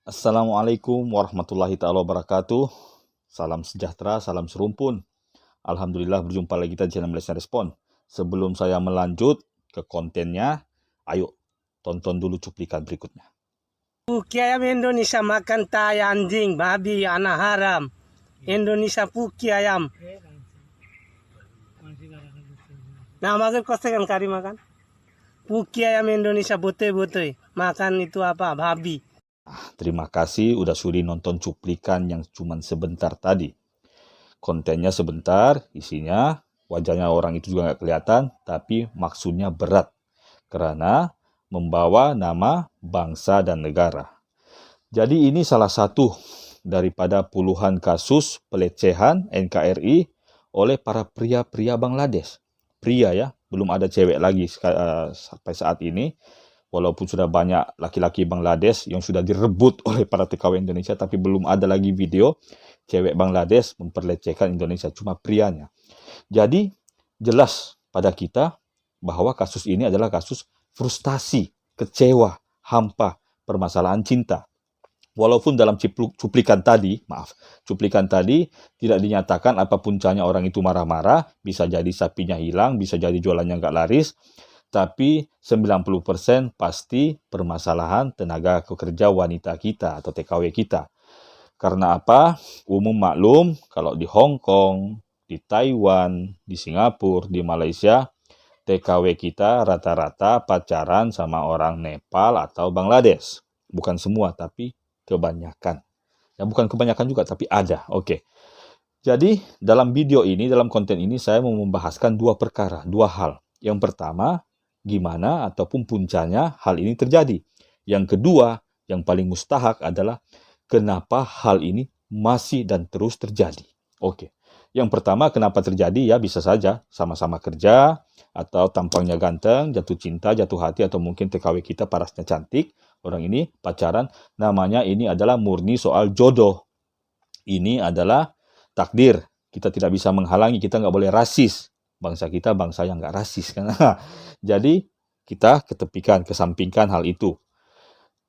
Assalamualaikum warahmatullahi taala wabarakatuh. Salam sejahtera, salam serumpun. Alhamdulillah berjumpa lagi kita di channel Malaysia Respon. Sebelum saya melanjut ke kontennya, ayo tonton dulu cuplikan berikutnya. Puki ayam Indonesia makan tai anjing, babi, anak haram. Indonesia puki ayam. Nah, makan kosekan kari makan. Puki ayam Indonesia bote-bote. Makan itu apa? Babi. Terima kasih udah sudi nonton cuplikan yang cuma sebentar tadi. Kontennya sebentar, isinya wajahnya orang itu juga nggak kelihatan, tapi maksudnya berat. Karena membawa nama bangsa dan negara. Jadi ini salah satu daripada puluhan kasus pelecehan NKRI oleh para pria-pria Bangladesh. Pria ya, belum ada cewek lagi sampai saat ini. Walaupun sudah banyak laki-laki Bangladesh yang sudah direbut oleh para TKW Indonesia, tapi belum ada lagi video cewek Bangladesh memperlecehkan Indonesia, cuma prianya. Jadi jelas pada kita bahwa kasus ini adalah kasus frustasi, kecewa, hampa, permasalahan cinta. Walaupun dalam cuplikan tadi tidak dinyatakan apa puncanya orang itu marah-marah, bisa jadi sapinya hilang, bisa jadi jualannya nggak laris, tapi 90% pasti permasalahan tenaga kerja wanita kita atau TKW kita. Karena apa? Umum maklum, kalau di Hong Kong, di Taiwan, di Singapura, di Malaysia, TKW kita rata-rata pacaran sama orang Nepal atau Bangladesh. Bukan semua, tapi kebanyakan. Ya, bukan kebanyakan juga, tapi ada. Oke. Jadi, dalam video ini, dalam konten ini, saya mau membahaskan dua perkara, dua hal. Yang pertama, gimana ataupun puncanya hal ini terjadi. Yang kedua, yang paling mustahak adalah kenapa hal ini masih dan terus terjadi. Oke. Yang pertama, kenapa terjadi? Ya bisa saja sama-sama kerja, atau tampangnya ganteng, jatuh cinta, jatuh hati, atau mungkin TKW kita parasnya cantik. Orang ini pacaran, namanya ini adalah murni soal jodoh. Ini adalah takdir. Kita tidak bisa menghalangi, kita nggak boleh rasis. Bangsa kita bangsa yang nggak rasis kan. Jadi kita kesampingkan hal itu.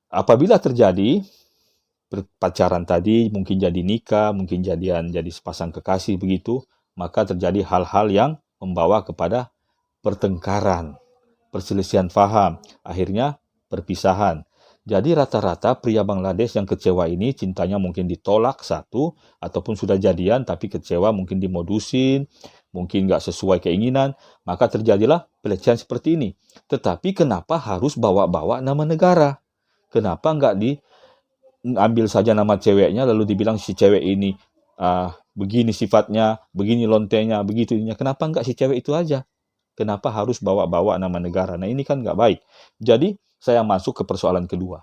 Apabila terjadi pacaran tadi, mungkin jadi nikah, mungkin jadi sepasang kekasih begitu, maka terjadi hal-hal yang membawa kepada pertengkaran, perselisihan faham, akhirnya perpisahan. Jadi rata-rata pria Bangladesh yang kecewa ini cintanya mungkin ditolak satu, ataupun sudah jadian tapi kecewa mungkin dimodusin, mungkin nggak sesuai keinginan, maka terjadilah pelecehan seperti ini. Tetapi kenapa harus bawa-bawa nama negara? Kenapa nggak diambil saja nama ceweknya lalu dibilang si cewek ini begini sifatnya, begini lontenya, begitu ininya. Kenapa nggak si cewek itu aja? Kenapa harus bawa-bawa nama negara? Nah ini kan nggak baik. Jadi saya masuk ke persoalan kedua.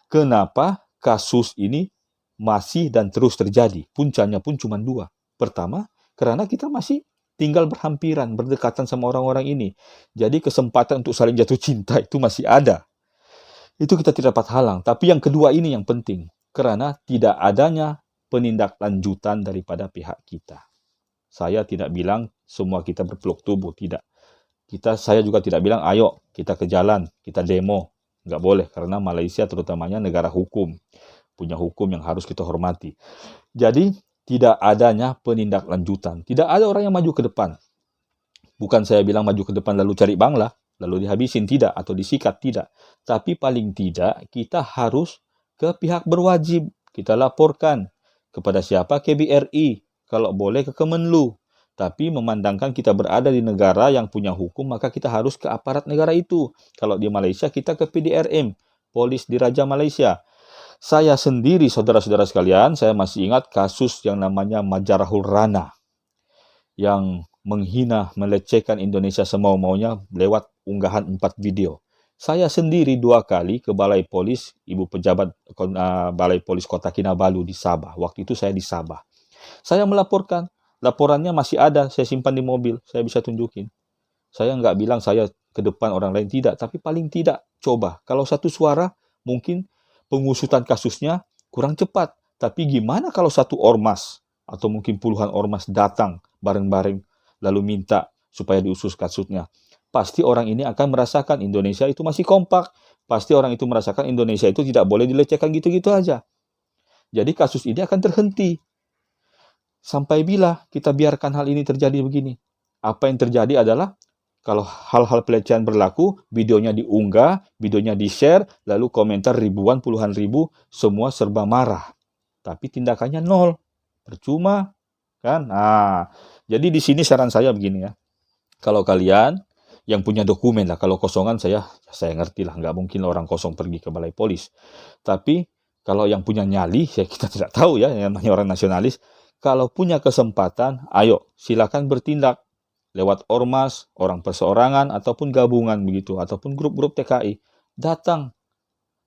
Kenapa kasus ini masih dan terus terjadi? Puncanya pun cuma dua. Pertama, karena kita masih tinggal berhampiran, berdekatan sama orang-orang ini. Jadi kesempatan untuk saling jatuh cinta itu masih ada. Itu kita tidak dapat halang. Tapi yang kedua ini yang penting. Karena tidak adanya penindaklanjutan daripada pihak kita. Saya tidak bilang semua kita berpeluk tubuh, tidak. Saya juga tidak bilang, ayo kita ke jalan, kita demo. Nggak boleh, karena Malaysia terutamanya negara hukum. Punya hukum yang harus kita hormati. Jadi, tidak adanya penindaklanjutan. Tidak ada orang yang maju ke depan. Bukan saya bilang maju ke depan lalu cari bangla, lalu dihabisin, tidak. Atau disikat, tidak. Tapi paling tidak, kita harus ke pihak berwajib. Kita laporkan kepada siapa? KBRI. Kalau boleh ke Kemenlu. Tapi memandangkan kita berada di negara yang punya hukum, maka kita harus ke aparat negara itu. Kalau di Malaysia, kita ke PDRM, Polis Diraja Malaysia. Saya sendiri, saudara-saudara sekalian, saya masih ingat kasus yang namanya Majarahul Rana, yang menghina, melecehkan Indonesia semau-maunya lewat unggahan 4 video. Saya sendiri 2 kali ke Balai Polis, Ibu Pejabat Balai Polis Kota Kinabalu di Sabah. Waktu itu saya di Sabah. Saya melaporkan. Laporannya masih ada, saya simpan di mobil, saya bisa tunjukin. Saya nggak bilang saya ke depan orang lain, tidak. Tapi paling tidak, coba. Kalau satu suara, mungkin pengusutan kasusnya kurang cepat. Tapi gimana kalau satu ormas, atau mungkin puluhan ormas datang bareng-bareng, lalu minta supaya diusus kasusnya. Pasti orang ini akan merasakan Indonesia itu masih kompak. Pasti orang itu merasakan Indonesia itu tidak boleh dilecehkan gitu-gitu aja. Jadi kasus ini akan terhenti. Sampai bila kita biarkan hal ini terjadi begini? Apa yang terjadi adalah kalau hal-hal pelecehan berlaku, videonya diunggah, videonya di-share, lalu komentar ribuan, puluhan ribu, semua serba marah. Tapi tindakannya nol. Percuma, kan? Nah, jadi di sini saran saya begini ya. Kalau kalian yang punya dokumen lah, kalau kosongan saya ngerti lah, nggak mungkin orang kosong pergi ke balai polis. Tapi kalau yang punya nyali, ya kita tidak tahu ya, yang namanya orang nasionalis. Kalau punya kesempatan, ayo silakan bertindak lewat ormas, orang perseorangan, ataupun gabungan begitu, ataupun grup-grup TKI. Datang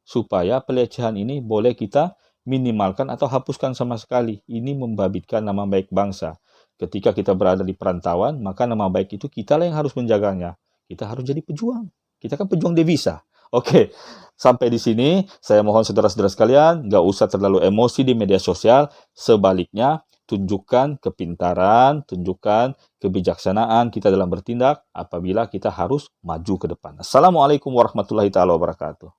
supaya pelecehan ini boleh kita minimalkan atau hapuskan sama sekali. Ini membabitkan nama baik bangsa. Ketika kita berada di perantauan, maka nama baik itu kita lah yang harus menjaganya. Kita harus jadi pejuang. Kita kan pejuang devisa. Oke, sampai di sini saya mohon saudara-saudara sekalian, nggak usah terlalu emosi di media sosial. Sebaliknya, tunjukkan kepintaran, tunjukkan kebijaksanaan kita dalam bertindak apabila kita harus maju ke depan. Assalamualaikum warahmatullahi wabarakatuh.